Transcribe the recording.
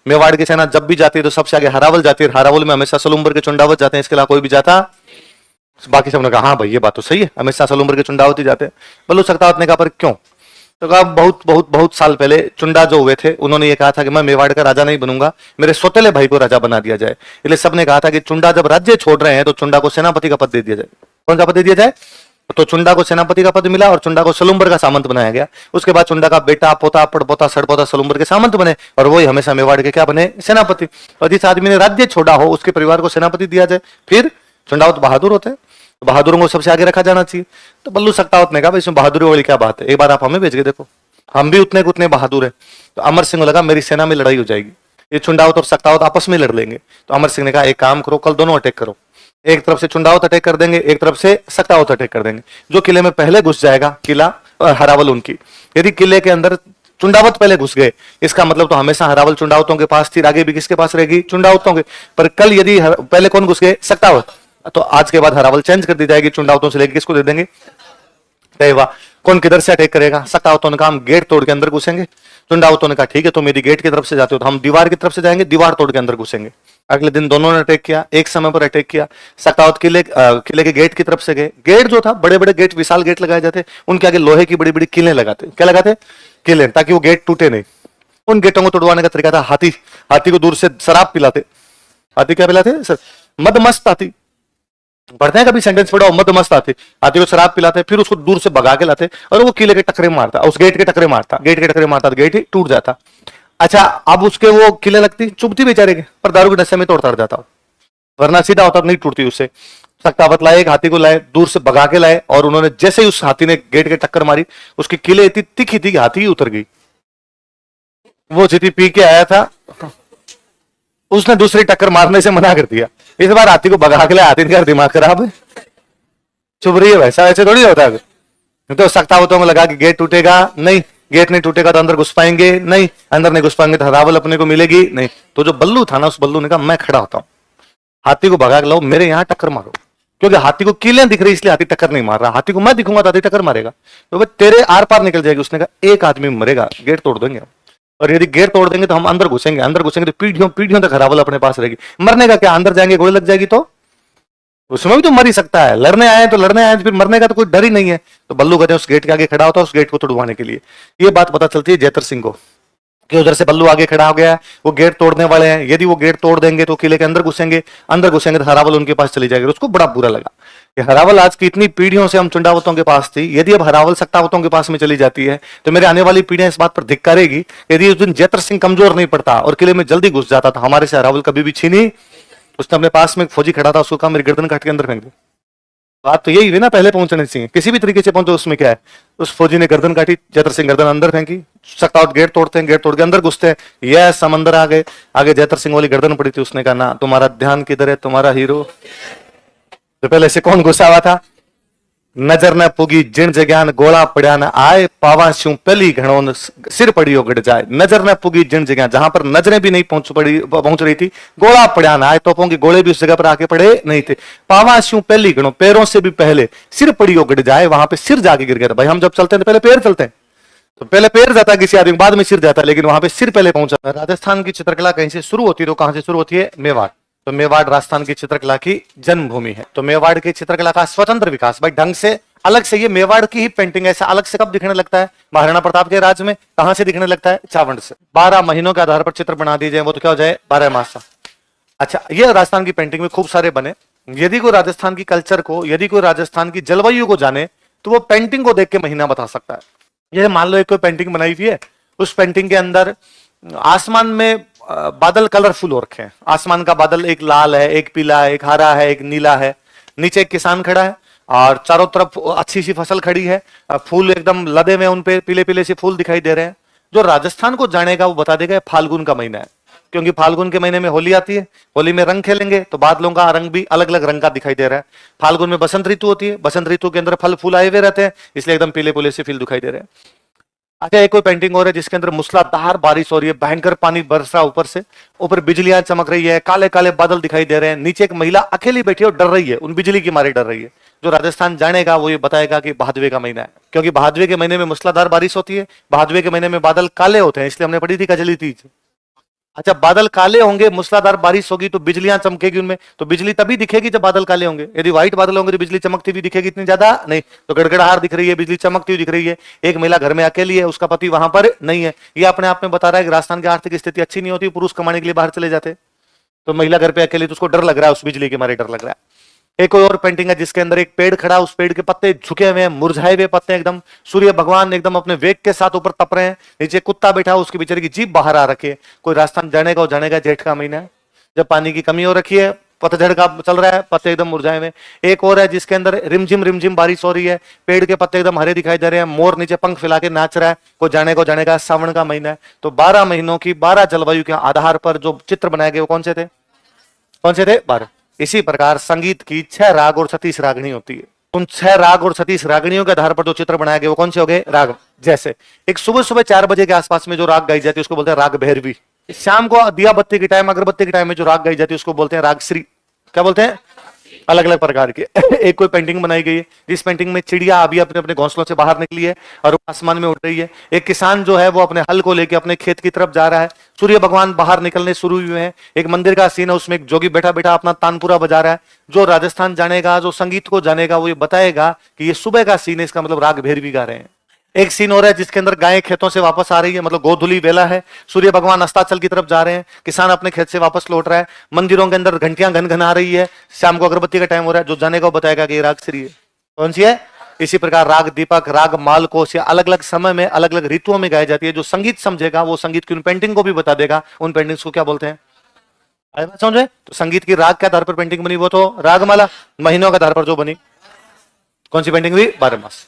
मेवाड़ की सेना जब भी जाती है तो सबसे आगे हरावल जाती है, हरावल में हमेशा सलूम्बर के चुंडावत जाते हैं, इसके अलावा कोई भी जाता। बाकी सबने कहा हाँ भाई ये बात तो सही है, हमेशा सलूम्बर के चुंडावत ही जाते हैं। बल्लू सख्तावत ने कहा पर क्यों? तो कहा बहुत बहुत बहुत साल पहले चुंडा जो हुए थे उन्होंने ये कहा था कि मैं मेवाड़ का राजा नहीं बनूंगा, मेरे सौतेले भाई को राजा बना दिया जाए। इसलिए सबने कहा था कि चुंडा जब राज्य छोड़ रहे हैं तो चुंडा को सेनापति का पद दे दिया जाए। कौन सा पद दे दिया जाए? तो चुंडा को सेनापति का पद मिला और चुंडा को सलूम्बर का सामंत बनाया गया। उसके बाद चुंडा का बेटा पोता पड़पोता सड़पोता सलूम्बर के सामंत बने और वही हमेशा मेवाड़ के क्या बने? सेनापति। और जिस आदमी ने राज्य छोड़ा हो उसके परिवार को सेनापति दिया जाए, फिर चुंडावत बहादुर होते हैं, तो बहादुरों को सबसे आगे रखा जाना चाहिए। तो बल्लू सख्तावत ने कहा भाई इसमें बहादुरी वाली क्या बात है, एक बार आप हमें भेज के देखो, हम भी उतने उतने बहादुर है। तो अमर सिंह को लगा मेरी सेना में लड़ाई हो जाएगी, ये चुंडावत और सख्तावत आपस में लड़ लेंगे। तो अमर सिंह ने कहा एक काम करो, कल दोनों अटैक करो, एक तरफ से चुंडावत अटैक कर देंगे, एक तरफ से सख्तावत अटैक कर देंगे। जो किले में पहले घुस जाएगा, किला हरावल उनकी, यदि किले के अंदर चुंडावत पहले घुस गए इसका मतलब तो हमेशा हरावल चुंडावतों के पास थी, आगे भी किसके पास रहेगी? चुंडावतों के। पर कल यदि पहले कौन घुस गए? सख्तावत, तो आज के बाद हरावल चेंज कर दी जाएगी, चुंडावतों से लेकर किसको दे देंगे? देवा। कौन किधर से अटैक करेगा? सख्तावतों ने कहा हम गेट तोड़ के अंदर घुसेंगे। चुंडावतों ने कहा ठीक है तुम यदि गेट की तरफ से जाते हो तो हम दीवार की तरफ से जाएंगे, दीवार तोड़ के अंदर घुसेंगे। अगले दिन दोनों ने अटैक किया, एक समय पर अटैक किया। सख्तावत किले के गेट की तरफ से गए। गेट जो था, बड़े बड़े गेट, विशाल गेट लगाए जाते, उनके आगे लोहे की बड़ी बड़ी किलें लगाते। क्या लगाते? किलें, ताकि वो गेट टूटे नहीं। उन गेटों को तोड़वाने का तरीका था हाथी। हाथी को दूर से शराब पिलाते। हाथी क्या पिलाते? सर मदमस्त हाथी। पढ़ते हैं कभी सेंटेंस पढ़ा? मदमस्त हाथी, हाथी को शराब पिलाते, फिर उसको दूर से भगा के लाते और वो किले के टकरे मारता, उस गेट के टकरे मारता, गेट के टकरे मारता तो गेट ही टूट जाता। अच्छा, अब उसके वो किले लगती, चुभती बेचारे के, पर दारू के नशे में तोड़ जाता, वरना सीधा होता नहीं टूटती उससे। सख्तावत लाए, एक हाथी को लाए, दूर से भगा के लाए और उन्होंने जैसे ही उस हाथी ने गेट के टक्कर मारी, उसकी किले इतनी तिखी थी कि हाथी ही उतर गई। वो जितनी पी के आया था उसने दूसरी टक्कर मारने से मना कर दिया। इस बार हाथी को भगा के लाए, हाथी का दिमाग खराब है, चुभ रही है, वैसा वैसे थोड़ी होता है। तो सख्तावतों को लगा कि गेट टूटेगा नहीं, गेट नहीं टूटेगा तो अंदर घुस पाएंगे नहीं, अंदर नहीं घुस पाएंगे तो हरावल अपने को मिलेगी नहीं। तो जो बल्लू था ना, उस बल्लू ने कहा मैं खड़ा होता हूं, हाथी को भगा के लाओ, मेरे यहां टक्कर मारो। क्योंकि हाथी को कीलें दिख रही इसलिए हाथी टक्कर नहीं मार रहा, हाथी को मैं दिखूंगा तो हाथी टक्कर मारेगा, तो भाई तेरे आर पार निकल जाएगी। उसने कहा एक आदमी मरेगा, गेट तोड़ देंगे और यदि गेट तोड़ देंगे तो हम अंदर घुसेंगे, अंदर घुसेंगे तो पीढ़ियों पीढ़ियों तक हरावल अपने पास रहेगी। मरने का क्या, अंदर जाएंगे गोली लग जाएगी तो उसमें भी तो मर ही सकता है। लड़ने आए तो लड़ने आए, तो फिर मरने का तो कोई डर ही नहीं है। तो बल्लू कहते हैं उस गेट के आगे खड़ा होता है, उस गेट को तोड़वाने के लिए। ये बात पता चलती है जैतर सिंह को कि उधर से बल्लू आगे खड़ा हो गया है, वो गेट तोड़ने वाले हैं। यदि वो गेट तोड़ देंगे तो किले के अंदर घुसेंगे, अंदर घुसेंगे तो हरावल उनके पास चली जाएगी। उसको बड़ा बुरा लगा कि हरावल आज की इतनी पीढ़ियों से हम चुंडावतों के पास थी, यदि अब हरावल सख्तावतों के पास में चली जाती है तो मेरे आने वाली पीढ़ियां इस बात पर धिक्कारेगी। यदि उस दिन जैतर सिंह कमजोर नहीं पड़ता और किले में जल्दी घुस जाता तो हमारे से हरावल कभी भी छीनी। उसने अपने पास में एक फौजी खड़ा था, उसको कहा मेरी गर्दन काट के अंदर फेंक दे। बात तो यही है ना, पहले पहुंचने चाहिए, किसी भी तरीके से पहुंचो, उसमें क्या है। उस फौजी ने गर्दन काटी, जैतर सिंह गर्दन अंदर फेंकी। सख्तावत गेट तोड़ते हैं, गेट तोड़ के अंदर घुसते हैं, यह समंदर आ गए। आगे जैतर सिंह वाली गर्दन पड़ी थी, उसने कहा ना तुम्हारा ध्यान किधर है, तुम्हारा हीरो। तो पहले से कौन घुसा हुआ था? नजर न पुगी जिण जग्यान गोला पड़ा न आए, पावा शू पहली घणों सिर पड़ियो गड़ जाए। नजर न पुगी जिण जगह, जहां पर नजरें भी नहीं पहुंच रही थी, गोला पड़ा न आए, तोपों के गोले भी उस जगह पर आके पड़े नहीं थे। पावा शू पहली घणों, पैरों से भी पहले सिर पड़ियो गड़ जाए, वहां पे सिर जाके गिर गया था। भाई हम जब चलते हैं तो पहले पैर चलते हैं, तो पहले पैर जाता है किसी आदमी, बाद में सिर जाता है, लेकिन वहां पे सिर पहले पहुंचा। राजस्थान की चित्रकला कहीं से शुरू होती है, तो कहां से शुरू होती है? मेवाड़। तो मेवाड़ राजस्थान की चित्रकला की जन्मभूमि है। तो मेवाड़ की चित्रकला का स्वतंत्र विकास, भाई ढंग से अलग से, ये मेवाड़ की ही पेंटिंग ऐसा अलग से कब दिखने लगता है? महाराणा प्रताप के राज में। कहां से दिखने लगता है? चावंड से। 12 महीनों के आधार पर चित्र बना दिए जाए, वो तो क्या हो जाए? 12 मास। अच्छा, ये राजस्थान की पेंटिंग में खूब सारे बने। यदि कोई राजस्थान की कल्चर को, यदि कोई राजस्थान की जलवायु को जाने तो वो पेंटिंग को देख के महीना बता सकता है। ये मान लो एक कोई पेंटिंग बनाई हुई है, उस पेंटिंग के अंदर आसमान में बादल कलरफुल हो रखे हैं। आसमान का बादल एक लाल है, एक पीला है, एक हरा है, एक नीला है। नीचे एक किसान खड़ा है और चारों तरफ अच्छी सी फसल खड़ी है, फूल एकदम लदे हुए, उन पे पीले पीले से फूल दिखाई दे रहे हैं। जो राजस्थान को जानेगा वो बता देगा फाल्गुन का महीना है, क्योंकि फाल्गुन के महीने में होली आती है, होली में रंग खेलेंगे तो बादलों का रंग भी अलग अलग रंग का दिखाई दे रहा है। फाल्गुन में बसंत ऋतु होती है, बसंत ऋतु के अंदर फल फूल आए हुए रहते हैं, इसलिए एकदम पीले पीले से फील दिखाई दे रहे हैं। अच्छा, एक कोई पेंटिंग हो रही है जिसके अंदर मूसलाधार बारिश हो रही है, भयंकर पानी बरस रहा, ऊपर से ऊपर बिजलियां चमक रही है, काले काले बादल दिखाई दे रहे हैं, नीचे एक महिला अकेली बैठी है और डर रही है, उन बिजली की मारे डर रही है। जो राजस्थान जानेगा वो ये बताएगा कि भादवे का महीना है, क्योंकि भादवे के महीने में मूसलाधार बारिश होती है, भादवे के महीने में बादल काले होते हैं, इसलिए हमने पढ़ी थी कजली तीज। अच्छा, बादल काले होंगे, मूसलाधार बारिश होगी तो बिजलियां चमकेगी उनमें, तो बिजली तभी दिखेगी जब बादल काले होंगे। यदि व्हाइट बादल होंगे तो बिजली चमकती हुई दिखेगी इतनी ज्यादा नहीं, तो गड़गड़ाहट दिख रही है, बिजली चमकती हुई दिख रही है। एक महिला घर में अकेली है, उसका पति वहां पर नहीं है, ये अपने आप में बता रहा है कि राजस्थान की आर्थिक स्थिति अच्छी नहीं होती, पुरुष कमाने के लिए बाहर चले जाते, तो महिला घर पे अकेली, तो उसको डर लग रहा है, उस बिजली के मारे डर लग रहा है। एक कोई और पेंटिंग है जिसके अंदर एक पेड़ खड़ा, उस पेड़ के पत्ते झुके हुए हैं, मुरझाए हुए पत्ते एकदम, सूर्य भगवान एकदम अपने वेग के साथ ऊपर तप रहे हैं, नीचे कुत्ता बैठा है, उसकी बेचारे की जीभ बाहर आ रखी है। कोई राजस्थान जानेगा, वो जानेगा जेठ का महीना है, जब पानी की कमी हो रखी है, पतझड़ का चल रहा है, पत्ते एकदम मुरझाए हुए। एक और है जिसके अंदर रिमझिम बारिश हो रही है, पेड़ के पत्ते एकदम हरे दिखाई दे रहे हैं, मोर नीचे पंख फैला के नाच रहा है, कोई जानेगा सावन का महीना है। तो 12 महीनों की 12 जलवायु के आधार पर जो चित्र बनाए गए वो कौन से थे? कौन से थे? 12। इसी प्रकार संगीत की 6 राग और 36 रागनी होती है। उन 6 राग और 36 रागनियों के आधार पर जो चित्र बनाए गए वो कौन से हो गए? राग। जैसे एक सुबह सुबह 4 बजे के आसपास में जो राग गाई जाती है उसको बोलते हैं राग भैरवी। शाम को दिया बत्ती के टाइम, अगरबत्ती के टाइम में जो राग गाई जाती है उसको बोलते हैं राग श्री। क्या बोलते हैं? अलग अलग प्रकार के। एक कोई पेंटिंग बनाई गई है जिस पेंटिंग में चिड़िया अभी अपने अपने घोंसलों से बाहर निकली है और वो आसमान में उड़ रही है। एक किसान जो है वो अपने हल को लेकर अपने खेत की तरफ जा रहा है, सूर्य भगवान बाहर निकलने शुरू हुए हैं। एक मंदिर का सीन है, उसमें एक जोगी बैठा बैठा अपना तानपुरा बजा रहा है। जो राजस्थान जानेगा, जो संगीत को जानेगा, वो ये बताएगा कि ये सुबह का सीन है, इसका मतलब राग भैरवी गा रहे हैं। एक सीन हो रहा है जिसके अंदर गायें खेतों से वापस आ रही है, मतलब गोधुली वेला है, सूर्य भगवान अस्ताचल की तरफ जा रहे हैं, किसान अपने खेत से वापस लौट रहा है, मंदिरों के अंदर घंटियां घन घन आ रही है, शाम को अगरबत्ती का टाइम हो रहा है। जो जानेगा वो बताएगा कि ये राग श्री है। कौन सी है? इसी प्रकार राग दीपक, राग मालकोस या अलग अलग समय में अलग अलग ऋतुओं में गाई जाती है। जो संगीत समझेगा वो संगीत की उन पेंटिंग को भी बता देगा, उन पेंटिंग्स को क्या बोलते हैं। आए बात समझे? तो संगीत की राग के आधार पर पेंटिंग बनी वो तो रागमाला, महीनों के आधार पर जो बनी कौन सी पेंटिंग हुई? 12 मास।